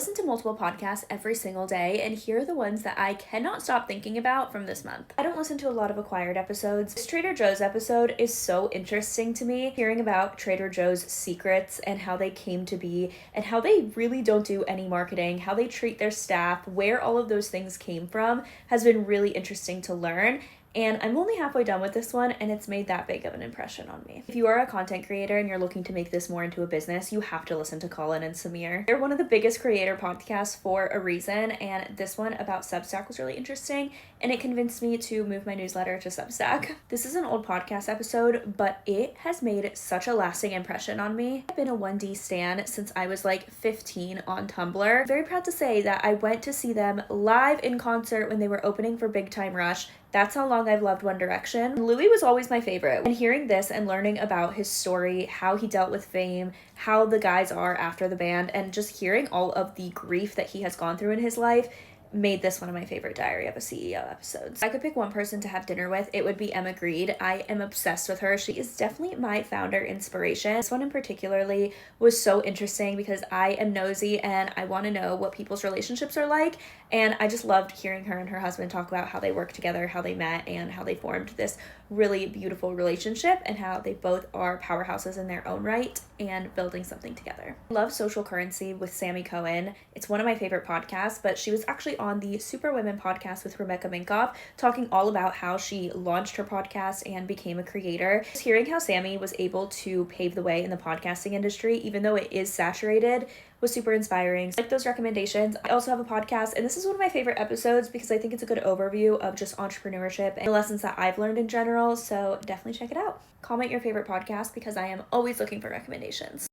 listen to multiple podcasts every single day, and here are the ones that I cannot stop thinking about from this month. I don't listen to a lot of Acquired episodes. This Trader Joe's episode is so interesting to me, hearing about Trader Joe's secrets and how they came to be, and how they really don't do any marketing, how they treat their staff, where all of those things came from, has been really interesting to learn. And I'm only halfway done with this one, and it's made that big of an impression on me. If you are a content creator and you're looking to make this more into a business, you have to listen to Colin and Samir. They're one of the biggest creator podcasts for a reason, and this one about Substack was really interesting, and it convinced me to move my newsletter to Substack. This is an old podcast episode, but it has made such a lasting impression on me. I've been a 1D stan since I was like 15 on Tumblr. I'm very proud to say that I went to see them live in concert when they were opening for Big Time Rush. That's how long I've loved One Direction. Louis was always my favorite. And hearing this and learning about his story, how he dealt with fame, how the guys are after the band, and just hearing all of the grief that he has gone through in his life made this one of my favorite Diary of a CEO episodes. If I could pick one person to have dinner with, it would be Emma Grede. I am obsessed with her. She is definitely my founder inspiration. This one in particularly was so interesting because I am nosy and I want to know what people's relationships are like, and I just loved hearing her and her husband talk about how they work together, how they met, and how they formed this really beautiful relationship, and how they both are powerhouses in their own right and building something together. I love Social Currency with Sammy Cohen. It's one of my favorite podcasts, but she was actually on the Super Women podcast with Rebecca Minkoff, talking all about how she launched her podcast and became a creator. Just hearing how Sammy was able to pave the way in the podcasting industry, even though it is saturated, was super inspiring. So, like those recommendations, I also have a podcast, and this is one of my favorite episodes because I think it's a good overview of just entrepreneurship and the lessons that I've learned in general, so definitely check it out. Comment your favorite podcast because I am always looking for recommendations.